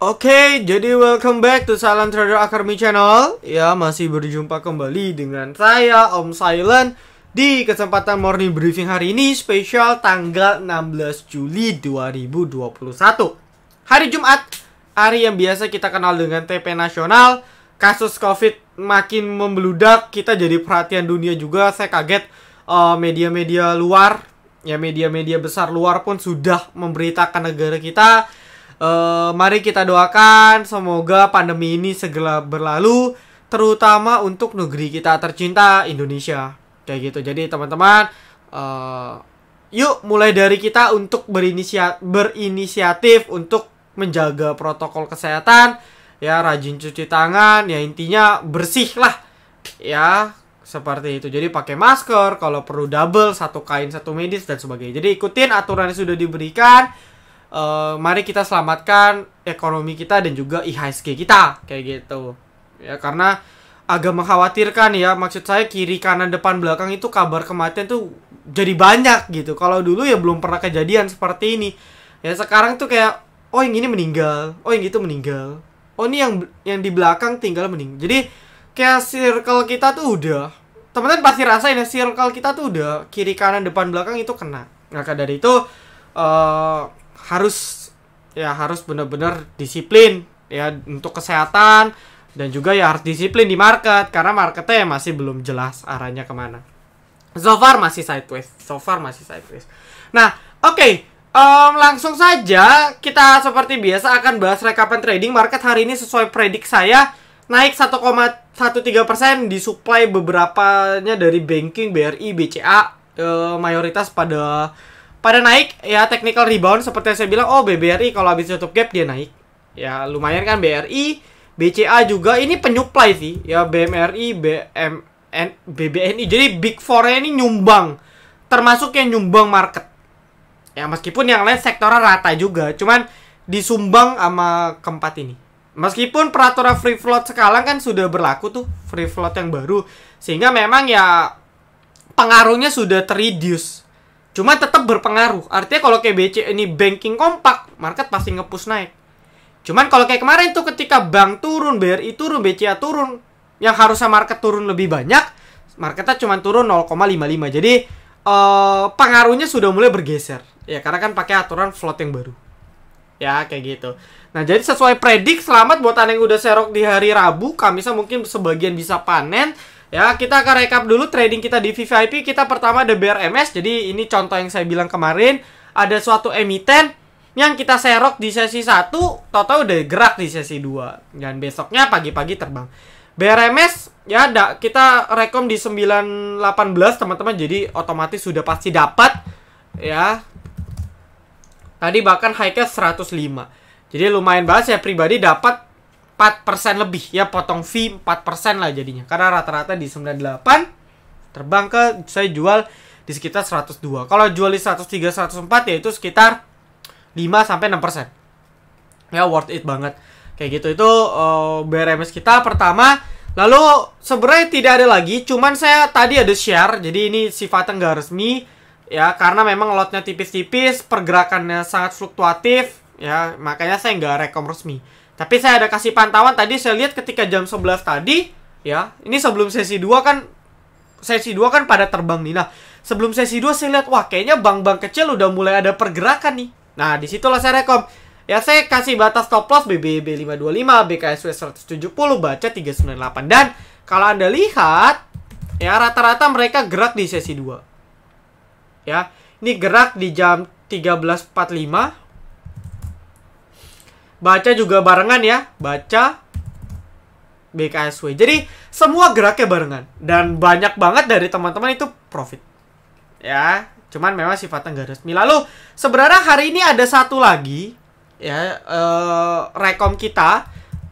Oke, jadi welcome back to Silent Trader Academy Channel. Ya, masih berjumpa kembali dengan saya, Om Silent, di kesempatan morning briefing hari ini, spesial tanggal 16 Juli 2021. Hari Jumat, hari yang biasa kita kenal dengan TP Nasional. Kasus COVID makin membeludak, kita jadi perhatian dunia juga. Saya kaget, media-media luar, ya media-media besar luar pun sudah memberitakan negara kita. Mari kita doakan semoga pandemi ini segera berlalu, terutama untuk negeri kita tercinta Indonesia. Kayak gitu. Jadi teman-teman, yuk mulai dari kita untuk berinisiatif untuk menjaga protokol kesehatan. Ya, rajin cuci tangan, ya intinya bersih lah. Ya, seperti itu. Jadi pakai masker, kalau perlu double, satu kain, satu medis dan sebagainya. Jadi ikutin aturan yang sudah diberikan. Mari kita selamatkan ekonomi kita dan juga IHSG kita, kayak gitu. Ya, karena agak mengkhawatirkan ya, maksud saya kiri kanan depan belakang itu kabar kematian tuh jadi banyak gitu. Kalau dulu ya belum pernah kejadian seperti ini. Ya sekarang tuh kayak, oh yang ini meninggal, oh yang itu meninggal, oh ini yang di belakang tinggal meninggal. Jadi kayak circle kita tuh udah, teman-teman pasti rasain ya, circle kita tuh udah kiri kanan depan belakang itu kena. Maka dari itu harus benar-benar disiplin ya untuk kesehatan, dan juga ya harus disiplin di market karena marketnya masih belum jelas arahnya kemana. So far masih sideways. Nah, oke. Langsung saja kita seperti biasa akan bahas rekapan trading. Market hari ini sesuai predik saya naik 1,13%, disuplai beberapanya dari banking, BRI, BCA, mayoritas pada naik ya. Technical rebound seperti yang saya bilang. Oh, BBRI kalau habis tutup gap dia naik. Ya lumayan kan BRI, BCA juga ini penyuplai sih. Ya BMRI, BBNI. Jadi Big Four ini nyumbang. Termasuk yang nyumbang market. Ya meskipun yang lain sektornya rata juga, cuman disumbang sama keempat ini. Meskipun peraturan free float sekarang kan sudah berlaku tuh, free float yang baru, sehingga memang ya pengaruhnya sudah terreduce. Cuma tetap berpengaruh. Artinya kalau kayak BC ini banking kompak, market pasti nge-push naik. Cuman kalau kayak kemarin tuh ketika bank turun, BRI turun, BCA turun, yang harusnya market turun lebih banyak, marketnya cuma turun 0,55. Jadi pengaruhnya sudah mulai bergeser. Ya karena kan pakai aturan float yang baru. Ya kayak gitu. Nah jadi sesuai predik, selamat buat anda yang udah serok di hari Rabu. Kamisnya mungkin sebagian bisa panen. Ya, kita akan recap dulu trading kita di VVIP. Kita pertama ada BRMS. Jadi ini contoh yang saya bilang kemarin. Ada suatu emiten yang kita serok di sesi 1, total udah gerak di sesi 2. Dan besoknya pagi-pagi terbang. BRMS ya kita rekom di 9.18 teman-teman. Jadi otomatis sudah pasti dapat. Ya. Tadi bahkan high-nya 105. Jadi lumayan banget, saya pribadi dapat 4% lebih ya, potong fee 4% lah jadinya. Karena rata-rata di 98 terbang ke saya jual di sekitar 102. Kalau jual di 103 104 ya itu sekitar 5-6%. Ya worth it banget. Kayak gitu itu BRMS kita pertama. Lalu sebenarnya tidak ada lagi, cuman saya tadi ada share. Jadi ini sifatnya nggak resmi ya, karena memang lotnya tipis-tipis, pergerakannya sangat fluktuatif ya, makanya saya nggak rekom resmi. Tapi saya ada kasih pantauan tadi, saya lihat ketika jam 11 tadi ya. Ini sebelum sesi 2 kan pada terbang nih. Nah, sebelum sesi 2 saya lihat wah kayaknya bank-bank kecil udah mulai ada pergerakan nih. Nah, disitulah saya rekom. Ya saya kasih batas stop loss BBB 525, BKSW 170, baca 398. Dan kalau Anda lihat ya rata-rata mereka gerak di sesi 2. Ya, ini gerak di jam 13.45. Baca juga barengan ya, baca BKSW. Jadi semua geraknya barengan dan banyak banget dari teman-teman itu profit. Ya, cuman memang sifatnya nggak resmi. Lalu sebenarnya hari ini ada satu lagi ya, rekom kita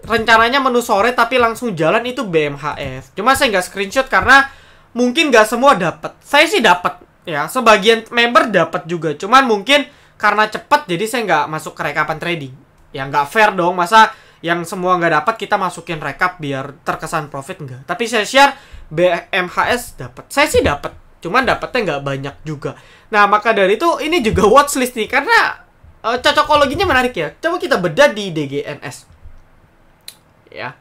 rencananya menu sore tapi langsung jalan, itu BMHF. Cuma saya nggak screenshot karena mungkin nggak semua dapat. Saya sih dapat ya, sebagian member dapat juga. Cuman mungkin karena cepat jadi saya nggak masuk ke rekapan trading. Ya nggak fair dong, masa yang semua nggak dapat kita masukin rekap biar terkesan profit, enggak. Tapi saya share BMHS dapat. Saya sih dapat, cuman dapatnya nggak banyak juga. Nah maka dari itu ini juga watchlist nih, karena cocokologinya menarik ya. Coba kita bedah di DGNS. Ya.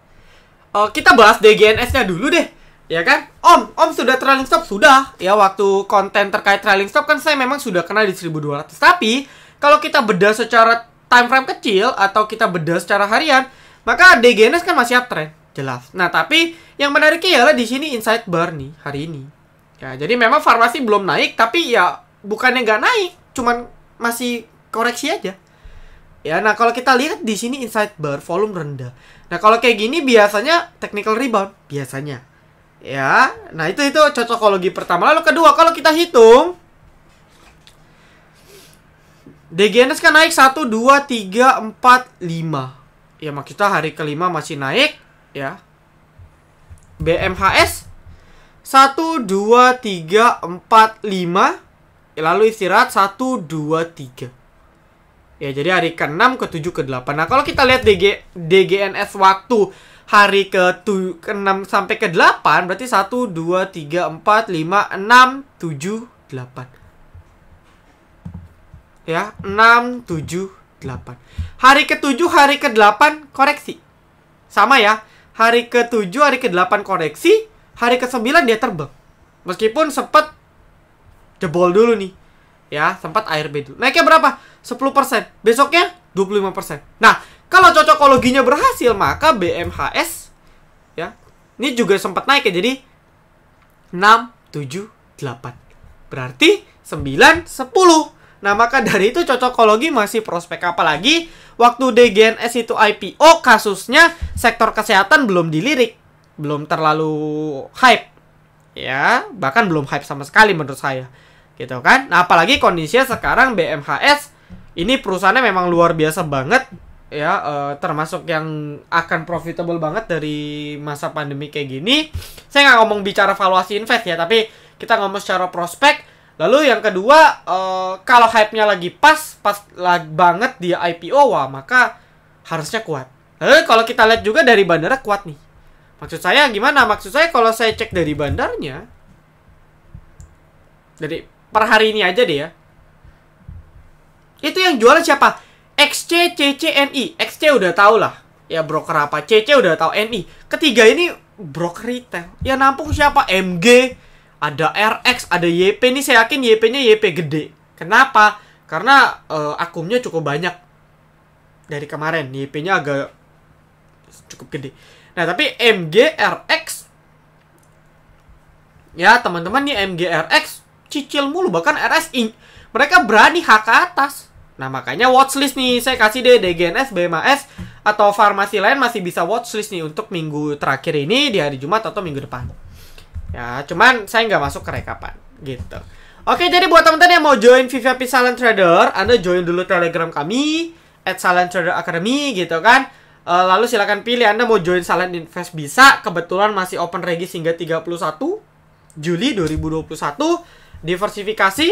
Kita bahas DGNS-nya dulu deh. Ya kan? Om sudah trailing stop? Sudah. Ya, waktu konten terkait trailing stop kan saya memang sudah kena di 1200. Tapi kalau kita bedah secara time frame kecil atau kita bedah secara harian, maka DGNS kan masih uptrend, jelas. Nah, tapi yang menariknya ialah di sini inside bar nih hari ini. Ya, jadi memang farmasi belum naik, tapi ya bukannya nggak naik, cuman masih koreksi aja. Ya, nah kalau kita lihat di sini inside bar volume rendah. Nah, kalau kayak gini biasanya technical rebound biasanya. Ya, nah itu cocokologi pertama. Lalu kedua, kalau kita hitung DGNS kan naik 1 2 3 4 5. Ya, maksudnya hari kelima masih naik, ya. BMHS 1 2 3 4 5. Lalu istirahat 1 2 3. Ya, jadi hari ke-6, ke-7, ke-8. Nah, kalau kita lihat DGNS waktu hari ke-6 sampai ke-8, berarti 1, 2, 3, 4, 5, 6, 7, 8. Ya, 6, 7, 8. Hari ke-7, hari ke-8 koreksi. Sama ya. Hari ke-7, hari ke-8 koreksi. Hari ke-9 dia terbang. Meskipun sempat jebol dulu nih. Ya, sempat ARB dulu. Naiknya berapa? 10%. Besoknya 25%. Nah, kalau cocokologinya berhasil, maka BMHS ya, ini juga sempat naik ya. Jadi 6, 7, 8. Berarti 9, 10. Nah, maka dari itu cocokologi masih prospek. Apalagi waktu DGNS itu IPO, kasusnya sektor kesehatan belum dilirik. Belum terlalu hype. Ya, bahkan belum hype sama sekali menurut saya. Gitu kan? Nah, apalagi kondisinya sekarang BMHS ini perusahaannya memang luar biasa banget. Ya, termasuk yang akan profitable banget dari masa pandemi kayak gini. Saya nggak ngomong bicara valuasi invest ya, tapi kita ngomong secara prospek. Lalu yang kedua, kalau hype-nya lagi pas banget dia IPO, wah maka harusnya kuat. Lalu kalau kita lihat juga dari bandara kuat nih. Maksud saya gimana? Maksud saya kalau saya cek dari bandarnya, dari per hari ini aja deh ya. Itu yang jualan siapa? XC, CC, NI. XC udah tau lah. Ya broker apa. CC udah tahu, NI. Ketiga ini broker retail. Ya nampung siapa? MG. Ada RX, ada YP. Ini saya yakin YP-nya YP gede. Kenapa? Karena akumnya cukup banyak. Dari kemarin. YP-nya agak cukup gede. Nah tapi MG, RX. Ya teman-teman nih MG, RX cicil mulu. Bahkan RSI mereka berani hak ke atas. Nah makanya watchlist nih saya kasih deh DGNS, BMAS atau farmasi lain masih bisa watchlist nih untuk minggu terakhir ini di hari Jumat atau minggu depan. Ya cuman saya nggak masuk ke rekapan gitu. Oke, jadi buat teman-teman yang mau join VIP Silent Trader, Anda join dulu Telegram kami @silenttraderacademy gitu kan. Lalu silakan pilih Anda mau join Silent Invest bisa. Kebetulan masih open regis hingga 31 Juli 2021. Diversifikasi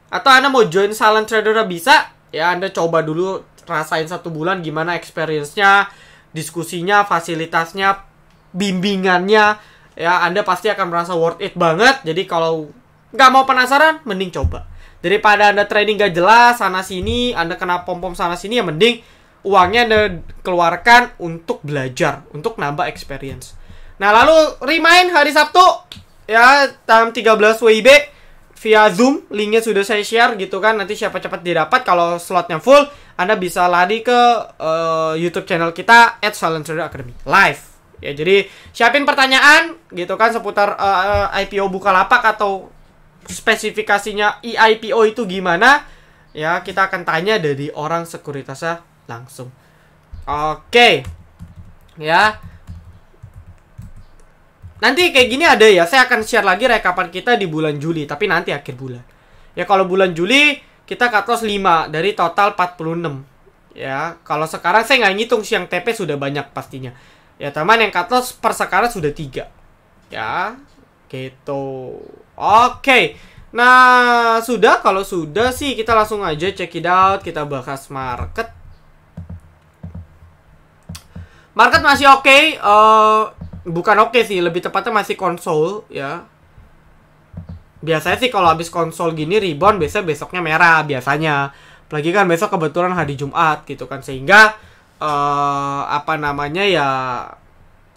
atau Anda mau join Silent Trader bisa. Ya Anda coba dulu, rasain 1 bulan gimana experience-nya, diskusinya, fasilitasnya, bimbingannya. Ya Anda pasti akan merasa worth it banget. Jadi kalau nggak mau penasaran, mending coba. Daripada Anda trading gak jelas sana sini, Anda kena pom-pom sana sini, ya mending uangnya Anda keluarkan untuk belajar, untuk nambah experience. Nah lalu remind hari Sabtu ya tanggal 13 WIB via Zoom, linknya sudah saya share gitu kan. Nanti siapa cepat didapat, kalau slotnya full Anda bisa lari ke YouTube channel kita @silenttraderacademy live. Ya jadi siapin pertanyaan gitu kan seputar IPO Bukalapak atau spesifikasinya IPO itu gimana. Ya kita akan tanya dari orang sekuritasnya langsung. Oke. Ya. Nanti kayak gini ada ya, saya akan share lagi rekapan kita di bulan Juli, tapi nanti akhir bulan. Ya kalau bulan Juli kita cut loss 5 dari total 46. Ya, kalau sekarang saya nggak ngitung sih, yang TP sudah banyak pastinya. Ya teman, yang cut loss per sekarang sudah 3. Ya, gitu. Oke. Nah, sudah, kalau sudah sih kita langsung aja check it out, kita bahas market. Market masih oke. Bukan oke sih, lebih tepatnya masih konsol ya. Biasanya sih kalau habis konsol gini rebound, biasanya besoknya merah biasanya. Apalagi kan besok kebetulan hari Jumat gitu kan, sehingga apa namanya ya,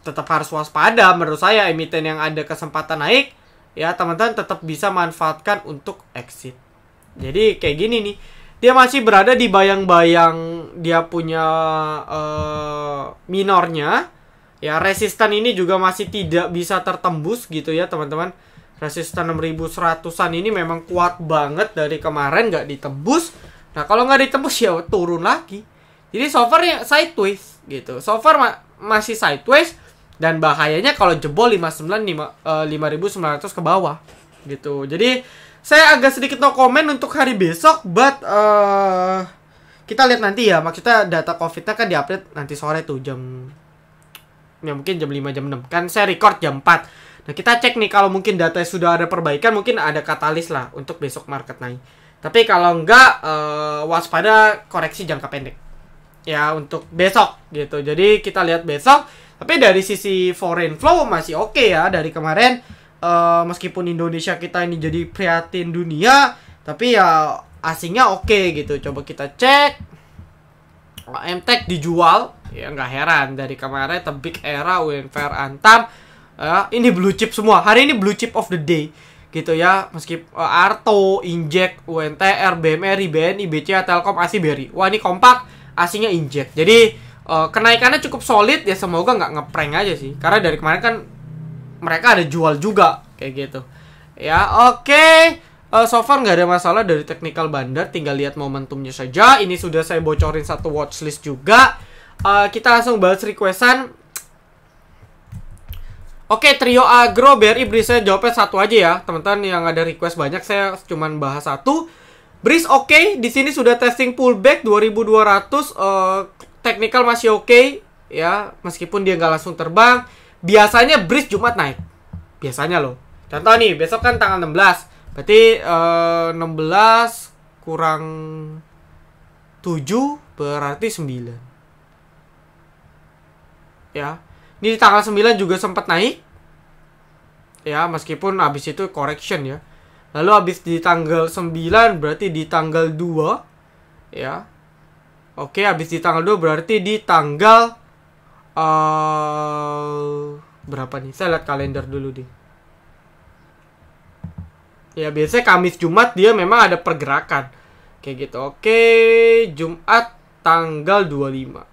tetap harus waspada menurut saya. Emiten yang ada kesempatan naik ya teman-teman tetap bisa manfaatkan untuk exit. Jadi kayak gini nih, dia masih berada di bayang-bayang dia punya minornya ya. Resisten ini juga masih tidak bisa tertembus gitu ya teman-teman. Resisten 6100-an ini memang kuat banget, dari kemarin nggak ditembus. Nah kalau nggak ditembus ya turun lagi. Jadi so far ya sideways gitu. So far masih sideways. Dan bahayanya kalau jebol 5.900 ke bawah gitu. Jadi saya agak sedikit no comment untuk hari besok, but kita lihat nanti ya. Maksudnya data COVID-nya kan diupdate nanti sore tuh jam, ya mungkin jam 5 jam 6. Kan saya record jam 4. Nah kita cek nih, kalau mungkin data sudah ada perbaikan, mungkin ada katalis lah untuk besok market naik. Tapi kalau enggak, waspada koreksi jangka pendek ya untuk besok gitu. Jadi kita lihat besok. Tapi dari sisi foreign flow masih oke ya. Dari kemarin meskipun Indonesia kita ini jadi prihatin dunia, tapi ya asingnya oke gitu. Coba kita cek MTech dijual ya, nggak heran. Dari kemarin Tebik, Era, Unfair, Antam ini blue chip semua. Hari ini blue chip of the day gitu ya. Meskipun Arto, Inject, UNTR, BMRI, BNI, BCA, Telkom, ASI, BRI. Wah ini kompak, asingnya Inject. Jadi kenaikannya cukup solid ya, semoga nggak ngeprank aja sih, karena dari kemarin kan mereka ada jual juga kayak gitu ya. Oke. So far nggak ada masalah dari technical bandar, tinggal lihat momentumnya saja. Ini sudah saya bocorin satu watchlist juga. Kita langsung bahas requestan. Oke, trio agro BRI BRIS, saya jawabnya satu aja ya teman-teman. Yang ada request banyak, saya cuman bahas satu. BRIS oke, di sini sudah testing pullback 2200. Technical masih oke ya, meskipun dia nggak langsung terbang. Biasanya BRIS Jumat naik, biasanya loh. Contoh nih, besok kan tanggal 16, berarti 16 kurang 7 berarti 9 ya. Ini di tanggal 9 juga sempat naik ya, meskipun habis itu correction ya. Lalu habis di tanggal 9 berarti di tanggal 2 ya. Oke, habis di tanggal 2 berarti di tanggal berapa nih? Saya lihat kalender dulu deh. Ya, biasanya Kamis Jumat dia memang ada pergerakan kayak gitu. Oke, Jumat tanggal 25.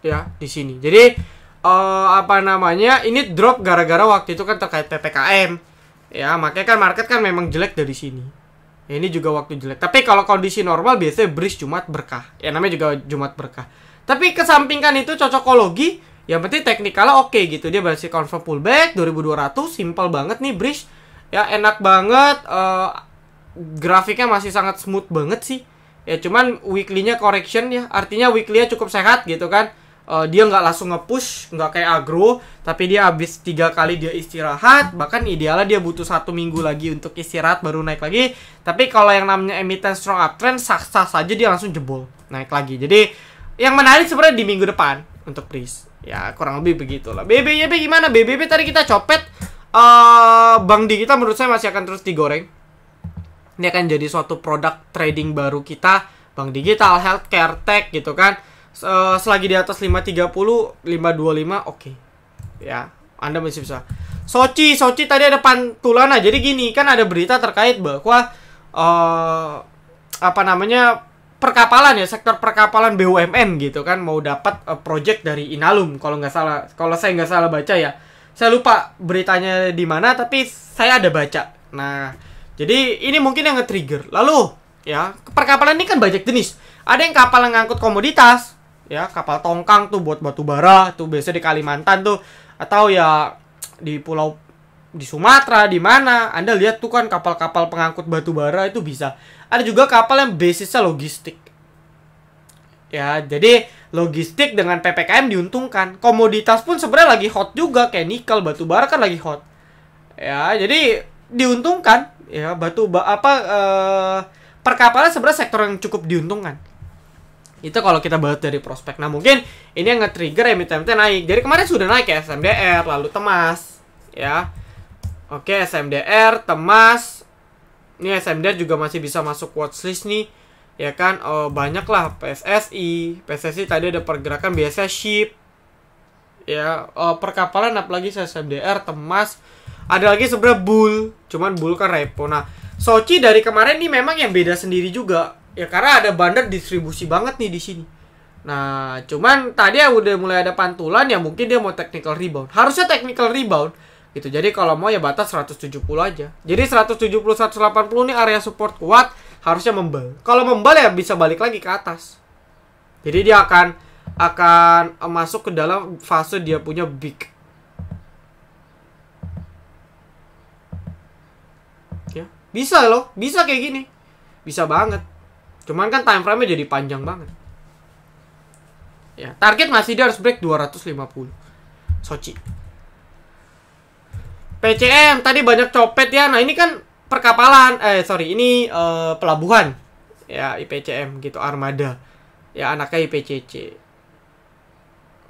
Ya, di sini. Jadi apa namanya, ini drop gara-gara waktu itu kan terkait PPKM ya, makanya kan market kan memang jelek dari sini ya. Ini juga waktu jelek, tapi kalau kondisi normal biasanya BRIS Jumat berkah ya, namanya juga Jumat berkah. Tapi kesampingkan itu cocokologi, yang penting teknikalnya oke gitu. Dia berhasil confirm pullback 2200, simple banget nih BRIS ya, enak banget. Grafiknya masih sangat smooth banget sih ya, cuman weekly-nya correction ya, artinya weekly-nya cukup sehat gitu kan. Dia nggak langsung nge-push, nggak kayak agro, tapi dia habis 3 kali dia istirahat. Bahkan idealnya dia butuh 1 minggu lagi untuk istirahat baru naik lagi. Tapi kalau yang namanya emiten strong uptrend, sah-sah saja dia langsung jebol naik lagi. Jadi yang menarik sebenarnya di minggu depan untuk BRIS ya, kurang lebih begitulah. BBYB gimana? BBB tadi kita copet. Bank Digital menurut saya masih akan terus digoreng. Ini akan jadi suatu produk trading baru kita, Bank Digital, healthcare, tech gitu kan. Selagi di atas 530, 525 oke. Ya, Anda masih bisa. Soci tadi ada pantulan. Jadi gini, kan ada berita terkait bahwa apa namanya, perkapalan ya, sektor perkapalan BUMN gitu kan mau dapat project dari Inalum kalau nggak salah. Kalau saya nggak salah baca ya. Saya lupa beritanya di mana, tapi saya ada baca. Nah, jadi ini mungkin yang nge-trigger. Lalu ya, perkapalan ini kan banyak jenis. Ada yang kapal yang ngangkut komoditas ya, kapal tongkang tuh buat batu bara tuh biasa di Kalimantan tuh, atau ya di pulau di Sumatera di mana Anda lihat tuh kan kapal-kapal pengangkut batu bara itu bisa. Ada juga kapal yang basisnya logistik ya, jadi logistik dengan PPKM diuntungkan. Komoditas pun sebenarnya lagi hot juga, kayak nikel, batu bara kan lagi hot ya, jadi diuntungkan ya. Perkapalan sebenarnya sektor yang cukup diuntungkan Itu kalau kita bahas dari prospek. Nah, mungkin ini yang nge-trigger emiten-emiten naik. Jadi kemarin sudah naik ya SMDR, lalu Temas, ya. Oke, SMDR, Temas. Ini SMDR juga masih bisa masuk watchlist nih. Ya kan, banyak lah PSSI tadi ada pergerakan biasa ship. Ya, perkapalan apalagi SMDR, Temas. Ada lagi sebenarnya Bull, cuman Bull kan repo. Nah, Sochi dari kemarin nih memang yang beda sendiri juga. Ya karena ada bandar distribusi banget nih di sini. Nah, cuman tadi ya udah mulai ada pantulan ya mungkin dia mau technical rebound. Harusnya technical rebound gitu. Jadi kalau mau ya batas 170 aja. Jadi 170 180 nih area support kuat, harusnya membal. Kalau membal ya bisa balik lagi ke atas. Jadi dia akan masuk ke dalam fase dia punya big. Ya, bisa loh, bisa kayak gini. Bisa banget. Cuman kan time frame-nya jadi panjang banget. Ya, target masih dia harus break 250. Sochi. PCM tadi banyak copet ya. Nah, ini kan perkapalan. Ini pelabuhan. Ya, IPCM gitu, armada. Ya, anaknya IPCC.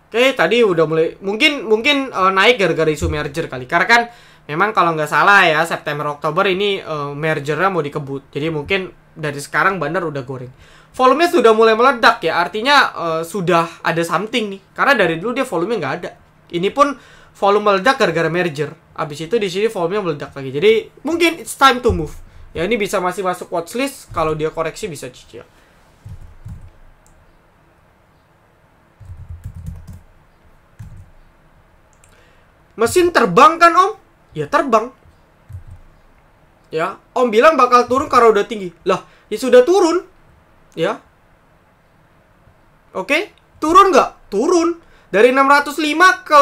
Oke, tadi udah mulai mungkin naik gara-gara isu merger kali. Karena kan memang kalau nggak salah ya September Oktober ini mergernya mau dikebut. Jadi mungkin dari sekarang bandar udah goreng. Volumenya sudah mulai meledak ya. Artinya sudah ada something nih. Karena dari dulu dia volumenya nggak ada. Ini pun volume meledak gara-gara merger. Abis itu di sini volumenya meledak lagi. Jadi mungkin it's time to move. Ya ini bisa masih masuk watchlist. Kalau dia koreksi bisa cicil. Mesin terbang kan Om? Ya terbang. Ya, Om bilang bakal turun karena udah tinggi. Lah, ya sudah turun. Ya. Oke, turun nggak? Turun. Dari 605 ke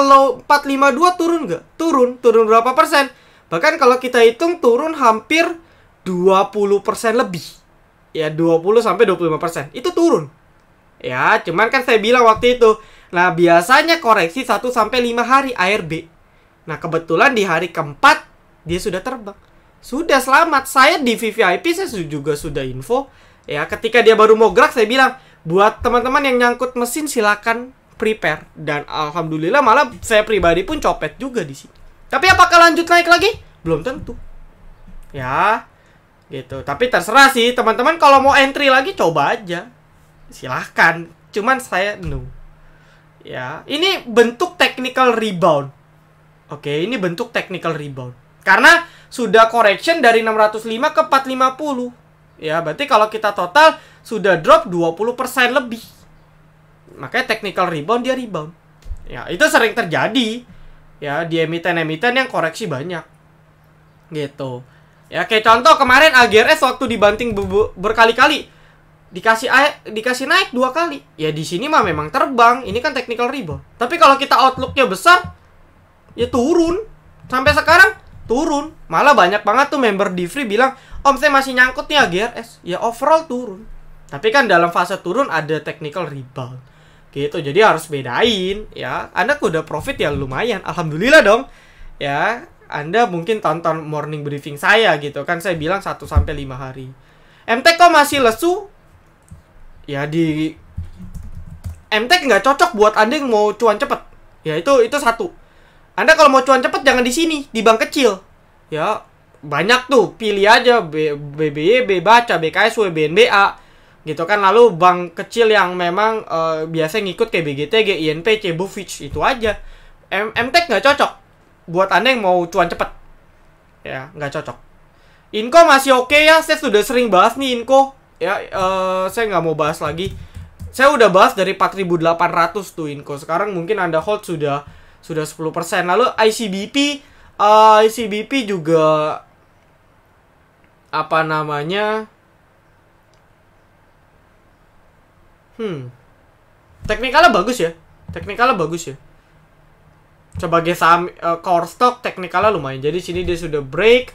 452 turun nggak? Turun. Turun berapa persen? Bahkan kalau kita hitung turun hampir 20% lebih. Ya, 20-25%. Itu turun. Ya, cuman kan saya bilang waktu itu. Nah, biasanya koreksi 1-5 hari ARB. Nah, kebetulan di hari keempat dia sudah terbang. Sudah selamat. Saya di VVIP saya juga sudah info. Ya, ketika dia baru mau gerak saya bilang, buat teman-teman yang nyangkut mesin silakan prepare. Dan alhamdulillah malah saya pribadi pun copet juga di sini. Tapi apakah lanjut naik lagi? Belum tentu. Ya, gitu. Tapi terserah sih teman-teman, kalau mau entry lagi coba aja. Silahkan. Cuman saya no. Ya, ini bentuk technical rebound. Oke, ini bentuk technical rebound. Karena sudah correction dari 605 ke 450. Ya, berarti kalau kita total sudah drop 20% lebih. Makanya technical rebound dia rebound. Ya, itu sering terjadi. Ya, di emiten-emiten yang koreksi banyak. Gitu. Ya, kayak contoh kemarin AGRS waktu dibanting berkali-kali. Dikasih naik 2 kali. Ya, di sini mah memang terbang. Ini kan technical rebound. Tapi kalau kita outlook-nya besar, ya turun. Sampai sekarang turun. Malah banyak banget tuh member di free bilang, Om saya masih nyangkut nih AGRS. Ya overall turun. Tapi kan dalam fase turun ada technical rebound. Gitu. Jadi harus bedain ya. Anda udah profit ya lumayan. Alhamdulillah dong. Ya, Anda mungkin tonton morning briefing saya gitu kan. Saya bilang 1-5 hari. MTEK kok masih lesu? Ya di MTEK nggak cocok buat Anda yang mau cuan cepet. Ya itu satu. Anda kalau mau cuan cepet jangan di sini, di bank kecil. Ya, banyak tuh, pilih aja BBYB, Baca, BKSW, BNBA. Gitu kan, lalu bank kecil yang memang biasanya ngikut kayak BGTG, INP, Cebovich, itu aja. MTEK nggak cocok buat Anda yang mau cuan cepet. Ya, nggak cocok. Inco masih oke ya, saya sudah sering bahas nih Inco. Ya, saya nggak mau bahas lagi. Saya udah bahas dari 4.800 tuh Inco. Sekarang mungkin Anda hold sudah 10%. Lalu ICBP juga apa namanya? Teknikalnya bagus ya. Sebagai saham core stock teknikalnya lumayan. Jadi sini dia sudah break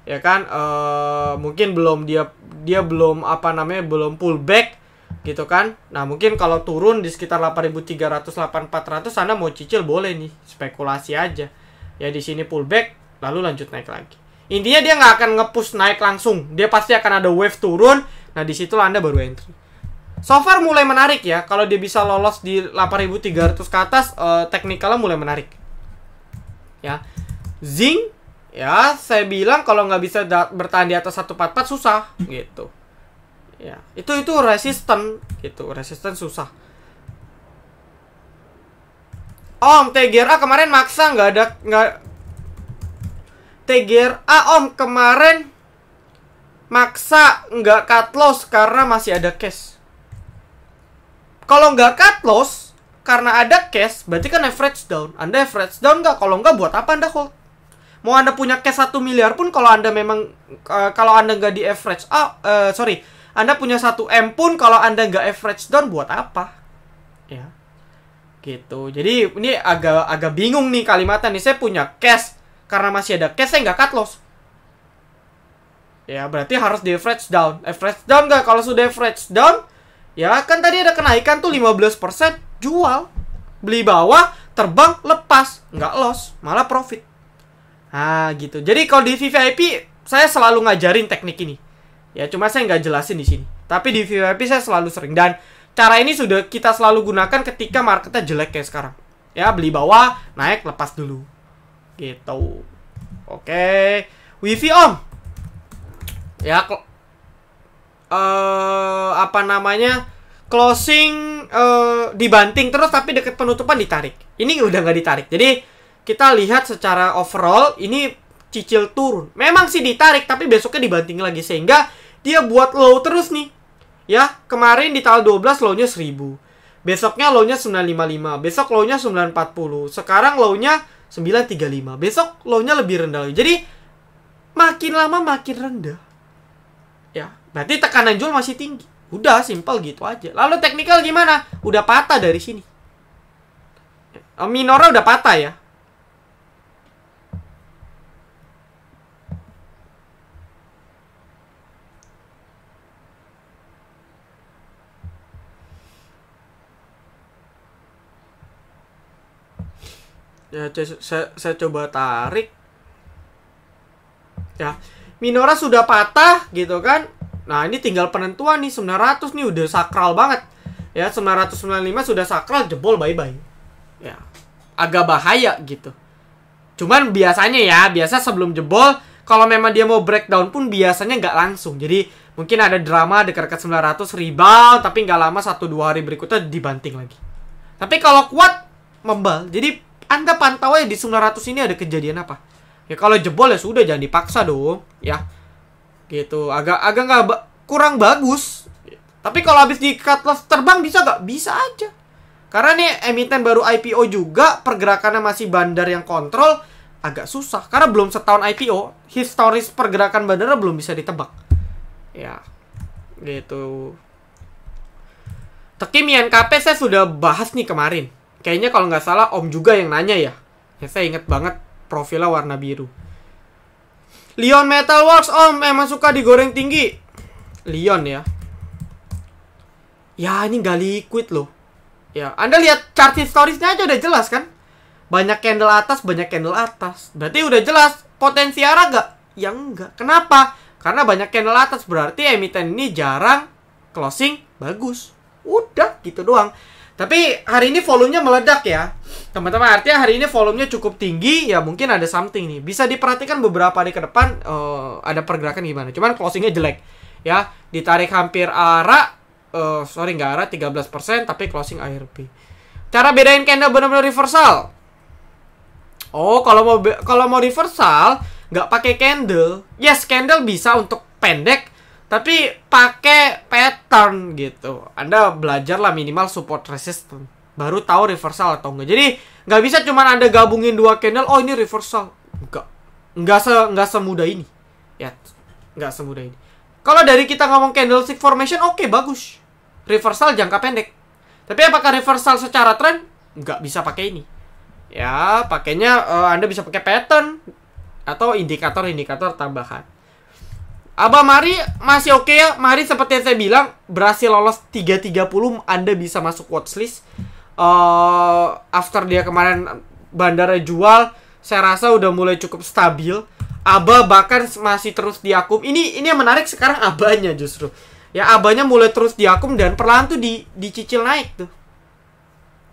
ya kan, mungkin dia belum belum pullback gitu kan. Nah, mungkin kalau turun di sekitar 8.300 8.400 Anda mau cicil boleh nih, spekulasi aja. Ya di sini pullback lalu lanjut naik lagi. Intinya dia nggak akan nge-push naik langsung. Dia pasti akan ada wave turun. Nah, di situ Anda baru entry. So far mulai menarik ya. Kalau dia bisa lolos di 8.300 ke atas, teknikalnya mulai menarik. Ya. Zinc, ya saya bilang kalau nggak bisa bertahan di atas 144 susah gitu. Ya, itu resisten gitu, resisten susah. Om, TGRA kemarin maksa nggak TGRA Om kemarin maksa nggak cut loss karena masih ada cash. Kalau nggak cut loss karena ada cash, berarti kan average down. Anda average down nggak? Kalau nggak, buat apa Anda hold? Mau Anda punya cash 1 miliar pun, kalau Anda memang kalau Anda nggak di average Anda punya 1 M pun kalau Anda nggak average down, buat apa? Ya. Gitu. Jadi ini agak bingung nih kalimatnya nih. Saya punya cash, karena masih ada cash saya nggak cut loss. Ya, berarti harus di average down. Average down nggak? Kalau sudah average down, ya kan tadi ada kenaikan tuh 15%, jual. Beli bawah, terbang, lepas. Nggak loss, malah profit. Nah, gitu. Jadi kalau di VVIP, saya selalu ngajarin teknik ini. Ya, cuma saya nggak jelasin di sini. Tapi di VVIP saya selalu sering. Dan cara ini sudah kita selalu gunakan ketika marketnya jelek kayak sekarang. Ya, beli bawah, naik, lepas dulu. Gitu. Oke. Wifi Om. Ya, apa namanya? Closing dibanting terus tapi deket penutupan ditarik. Ini udah nggak ditarik. Jadi kita lihat secara overall ini cicil turun. Memang sih ditarik tapi besoknya dibanting lagi sehingga dia buat low terus nih. Ya, kemarin di tanggal 12 low-nya 1000. Besoknya low-nya 955. Besok low-nya 940. Sekarang low-nya 935. Besok low-nya lebih rendah lagi. Jadi makin lama makin rendah. Ya, berarti tekanan jual masih tinggi. Udah, simple gitu aja. Lalu teknikal gimana? Udah patah dari sini. Minora udah patah ya. Ya, saya coba tarik. Ya, Minora sudah patah gitu kan. Nah, ini tinggal penentuan nih. 900 nih udah sakral banget. Ya, 995 sudah sakral, jebol bye-bye. Ya, agak bahaya gitu. Cuman biasanya ya, biasa sebelum jebol, kalau memang dia mau breakdown pun biasanya nggak langsung. Jadi mungkin ada drama dekat-dekat 900 rebound, tapi nggak lama 1-2 hari berikutnya dibanting lagi. Tapi kalau kuat, membal. Jadi Anda pantau aja di 900 ini ada kejadian apa. Ya kalau jebol ya sudah, jangan dipaksa dong. Ya, gitu. Agak nggak kurang bagus. Tapi kalau habis di cut loss terbang bisa nggak? Bisa aja. Karena nih emiten baru IPO juga, pergerakannya masih bandar yang kontrol, agak susah. Karena belum setahun IPO, historis pergerakan bandarnya belum bisa ditebak. Ya, gitu. Tekim INKP saya sudah bahas nih kemarin. Kayaknya kalau nggak salah Om juga yang nanya ya. Ya saya inget banget profilnya warna biru. Lion Metalworks Om emang suka digoreng tinggi. Lion ya. Ya ini nggak liquid loh. Ya, Anda lihat chart historisnya aja udah jelas kan? Banyak candle atas, banyak candle atas. Berarti udah jelas potensi arah nggak? Ya enggak. Kenapa? Karena banyak candle atas, berarti emiten ini jarang closing bagus. Udah gitu doang. Tapi hari ini volumenya meledak ya. Teman-teman, artinya hari ini volumenya cukup tinggi. Ya mungkin ada something nih. Bisa diperhatikan beberapa hari ke depan ada pergerakan gimana. Cuman closingnya jelek. Ya, ditarik hampir arah. Nggak arah 13%. Tapi closing ARB. Cara bedain candle benar-benar reversal. Oh, kalau mau reversal nggak pakai candle. Yes, candle bisa untuk pendek. Tapi pakai pattern gitu. Anda belajarlah minimal support resistance. Baru tahu reversal atau enggak. Jadi nggak bisa cuma Anda gabungin dua candle. Oh ini reversal. Nggak semudah ini. Ya, nggak semudah ini. Kalau dari kita ngomong candlestick formation, oke, bagus. Reversal jangka pendek. Tapi apakah reversal secara tren? Nggak bisa pakai ini. Ya, pakainya Anda bisa pakai pattern atau indikator-indikator tambahan. Abah Mari masih oke ya. Mari seperti yang saya bilang, berhasil lolos 330, Anda bisa masuk watchlist. After dia kemarin bandara jual, saya rasa udah mulai cukup stabil. Abah bahkan masih terus diakum. Ini yang menarik sekarang abahnya justru. Ya abanya mulai terus diakum dan perlahan tuh dicicil naik tuh.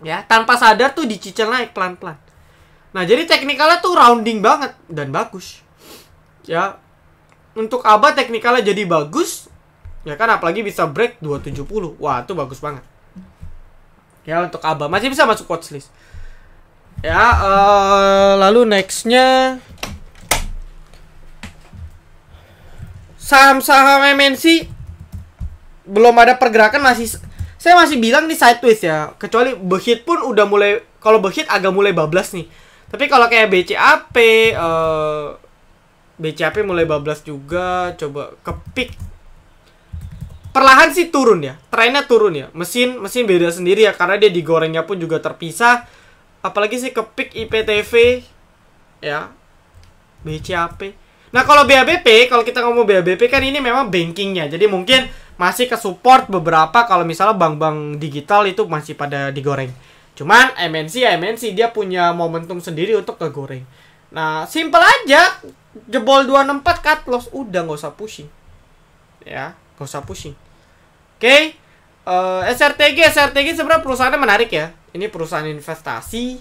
Ya, tanpa sadar tuh dicicil naik pelan-pelan. Nah, jadi teknikalnya tuh rounding banget dan bagus. Ya, untuk ABA teknikalnya jadi bagus. Ya kan, apalagi bisa break 270. Wah, itu bagus banget. Ya, untuk ABA masih bisa masuk watchlist. Ya, lalu nextnya saham-saham MNC belum ada pergerakan, saya masih bilang nih sideways ya. Kecuali Behit pun udah mulai, kalau Behit agak mulai bablas nih. Tapi kalau kayak BCAP mulai bablas juga. Coba ke peak. Perlahan sih turun ya. Trennya turun ya. Mesin beda sendiri ya, karena dia digorengnya pun juga terpisah. Apalagi sih ke peak IPTV ya. BCAP. Nah, kalau BABP, kalau kita ngomong BABP kan ini memang bankingnya. Jadi mungkin masih ke support beberapa, kalau misalnya bank-bank digital itu masih pada digoreng. Cuman MNC dia punya momentum sendiri untuk kegoreng. Nah, simple aja. Jebol 264 cut loss, udah nggak usah pushing. Ya, nggak usah pushing. Oke. SRTG sebenarnya perusahaannya menarik ya. Ini perusahaan investasi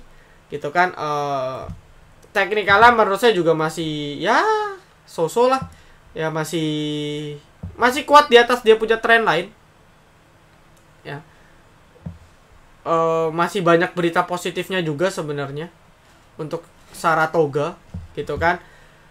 gitu kan. Teknikalnya menurut saya juga masih ya so-so lah. Ya masih kuat di atas dia punya tren lain. Ya. Masih banyak berita positifnya juga sebenarnya untuk Saratoga gitu kan.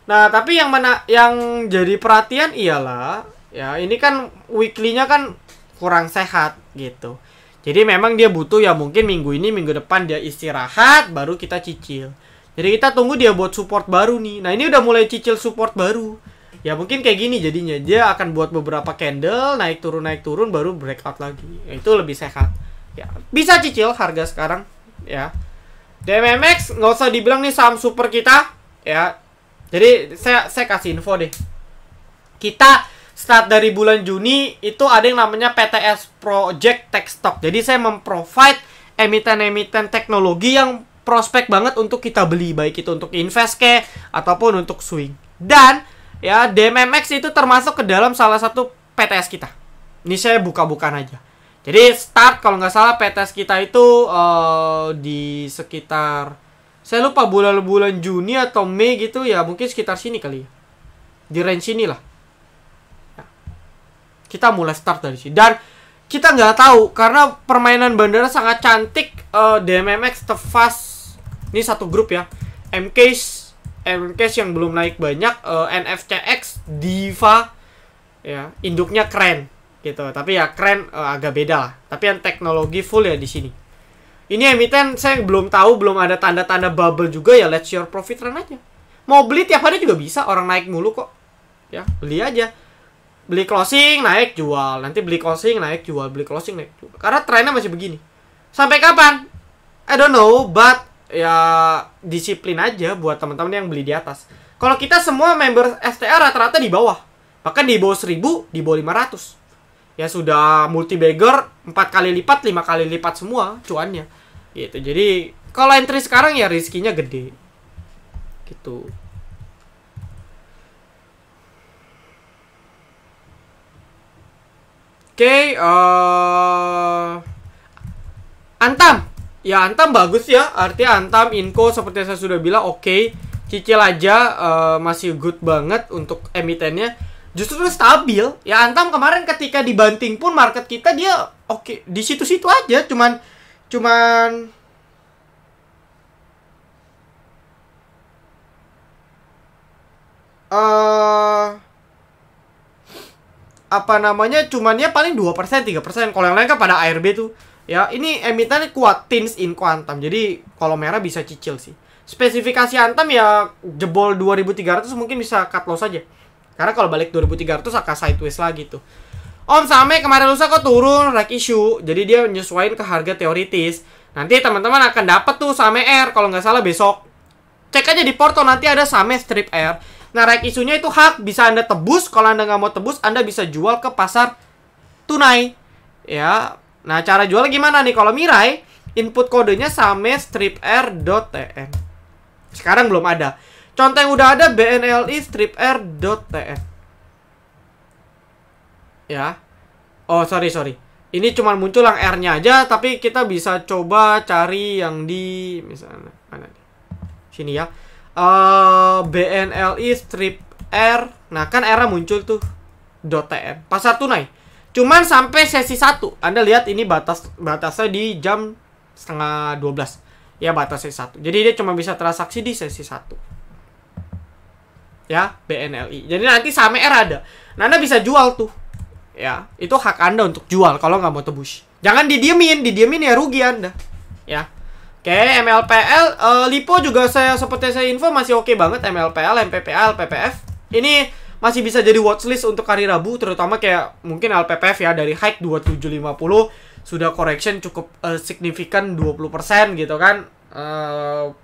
Nah, tapi yang jadi perhatian ialah ya ini kan weekly-nya kan kurang sehat gitu. Jadi memang dia butuh ya mungkin minggu ini, minggu depan dia istirahat baru kita cicil. Jadi kita tunggu dia buat support baru nih. Nah, ini udah mulai cicil support baru. Ya mungkin kayak gini jadinya. Dia akan buat beberapa candle, naik turun baru breakout lagi. Ya, itu lebih sehat. Ya, bisa cicil harga sekarang ya. DMMX nggak usah dibilang nih saham super kita ya. Jadi saya kasih info deh. Kita start dari bulan Juni itu ada yang namanya PTS Project Tech Stock. Jadi saya memprovide emiten-emiten teknologi yang prospek banget untuk kita beli, baik itu untuk invest ataupun untuk swing. Dan ya DMMX itu termasuk ke dalam salah satu PTS kita. Ini saya buka-bukaan aja. Jadi start kalau nggak salah PTS kita itu di sekitar, saya lupa bulan Juni atau Mei gitu ya, mungkin sekitar sini kali ya. Di range sini lah. Ya. Kita mulai start dari sini. Dan kita nggak tahu karena permainan bandara sangat cantik. DMMX Tefas ini satu grup ya. MCase yang belum naik banyak. NFCX Diva ya, induknya keren gitu. Tapi ya keren agak beda lah. Tapi yang teknologi full ya di sini. Ini emiten saya belum tahu, belum ada tanda-tanda bubble juga ya. Let's your profit run aja. Mau beli tiap hari juga bisa, orang naik mulu kok. Ya, beli aja. Beli closing, naik, jual. Nanti beli closing, naik, jual. Beli closing, naik, jual. Karena trennya masih begini. Sampai kapan? I don't know, but ya disiplin aja buat teman-teman yang beli di atas. Kalau kita semua member STA rata-rata di bawah. Bahkan di bawah 1000, di bawah 500. Ya sudah multi bagger 4 kali lipat, 5 kali lipat semua cuannya. Gitu. Jadi kalau entry sekarang ya riskinya gede. Gitu. Oke, Antam. Ya Antam bagus ya. Artinya Antam, Inco seperti yang saya sudah bilang oke. Cicil aja masih good banget untuk emitennya. Justru stabil. Ya Antam kemarin ketika dibanting pun market kita dia oke. Di situ-situ aja. Cuman apa namanya, cuman ya paling 2%, 3%. Kalau yang lain kan pada ARB tuh. Ya, ini emitennya kuat, Tins Inco Antam. Jadi, kalau merah bisa cicil sih. Spesifikasi Antam ya jebol 2300 mungkin bisa cut loss aja. Karena kalau balik 2300 akan sideways lagi tuh. Om Same kemarin lusa kok turun, like issue. Jadi dia menyesuaikan ke harga teoritis. Nanti teman-teman akan dapat tuh Same R kalau nggak salah besok. Cek aja di portal, nanti ada Same Strip R. Nah, right isunya itu hak, bisa Anda tebus. Kalau Anda nggak mau tebus, Anda bisa jual ke pasar tunai. Ya, nah cara jual gimana nih? Kalau Mirai, input kodenya Same Strip R.tn. Sekarang belum ada. Contoh yang udah ada BNLI Strip R.tn. Ya, Oh, sorry. Ini cuma muncul yang R-nya aja, tapi kita bisa coba cari yang di misalnya mana nih? Sini ya. BNLI strip R. Nah, kan R muncul tuh .tn. Pasar tunai. Cuman sampai sesi 1. Anda lihat ini batasnya di jam setengah 12. Ya, batas sesi 1. Jadi dia cuma bisa transaksi di sesi 1. Ya, BNLI. Jadi nanti saham R ada. Nah, Anda bisa jual tuh. Ya, itu hak Anda untuk jual kalau nggak mau tebus. Jangan didiemin ya rugi Anda. Ya. Oke, MLPL, Lipo juga seperti saya info masih oke banget. MLPL, MPPL, LPPF. Ini masih bisa jadi watchlist untuk hari Rabu, terutama kayak mungkin LPPF ya, dari high 2750 sudah correction cukup signifikan 20% gitu kan.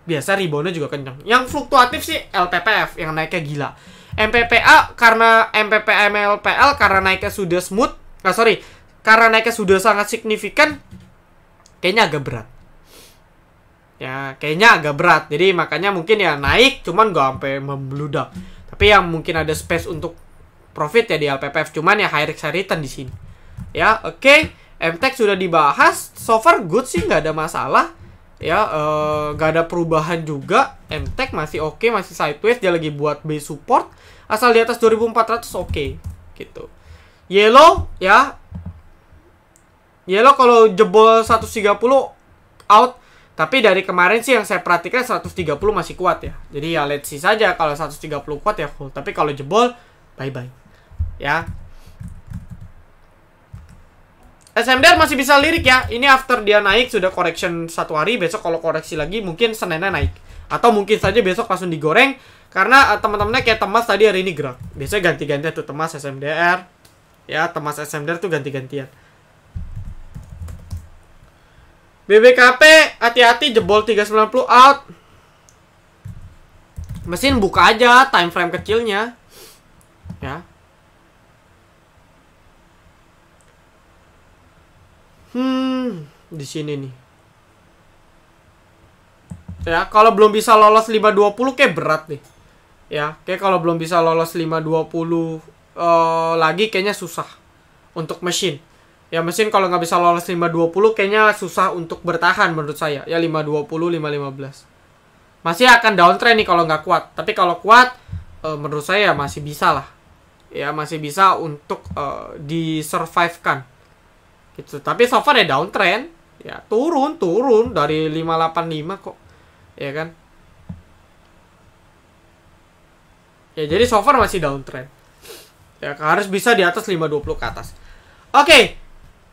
Biasa reboundnya juga kencang. Yang fluktuatif sih LPPF yang naiknya gila. MPPA karena MLPL karena naiknya sudah smooth. Karena naiknya sudah sangat signifikan, kayaknya agak berat. Ya, kayaknya agak berat. Jadi makanya mungkin ya naik, cuman gak sampai membludak. Tapi yang mungkin ada space untuk profit ya di LPPF. Cuman ya high risk high return di sini. Ya, oke. MTech sudah dibahas. So far good sih, nggak ada masalah. Ya, nggak ada perubahan juga. MTech masih oke, masih sideways. Dia lagi buat base support. Asal di atas 2400 oke. Gitu. Yellow ya. Yellow kalau jebol 130 out. Tapi dari kemarin sih yang saya perhatikan 130 masih kuat ya. Jadi ya let's see saja, kalau 130 kuat ya full. Tapi kalau jebol, bye-bye. Ya. SMDR masih bisa lirik ya. Ini after dia naik sudah correction 1 hari. Besok kalau koreksi lagi mungkin Seninnya naik. Atau mungkin saja besok langsung digoreng. Karena teman-temannya kayak Temas tadi hari ini gerak. Biasanya ganti-gantian tuh Temas SMDR. Ya, Temas SMDR tuh ganti-gantian. BBKP hati-hati jebol 390 out. Mesin buka aja time frame kecilnya. Ya. Di sini nih. Ya, kalau belum bisa lolos 520 kayak berat nih. Ya, kayak kalau belum bisa lolos 520 lagi kayaknya susah untuk mesin. Ya mesin kalau nggak bisa lolos 520 kayaknya susah untuk bertahan menurut saya. Ya 520, 515. Masih akan downtrend nih kalau nggak kuat. Tapi kalau kuat menurut saya masih bisa lah. Ya masih bisa untuk disurvive-kan. Gitu. Tapi so far ya downtrend. Ya turun dari 585 kok. Ya kan? Ya jadi so far masih downtrend. Ya harus bisa di atas 520 ke atas. Oke.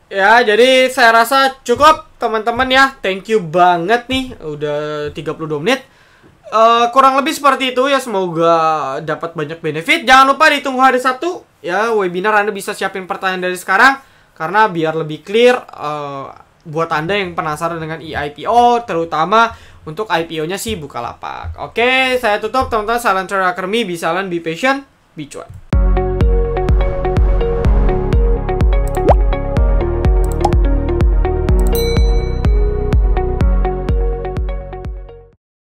Ya, jadi saya rasa cukup teman-teman ya. Thank you banget nih. Udah 32 menit. Kurang lebih seperti itu ya. Semoga dapat banyak benefit. Jangan lupa ditunggu hari Sabtu. Ya, webinar Anda bisa siapin pertanyaan dari sekarang. Karena biar lebih clear buat Anda yang penasaran dengan IPO. Terutama untuk IPO-nya sih Bukalapak. Oke, saya tutup teman-teman. Salam Trader Academy. Be silent, be patient, be cuan.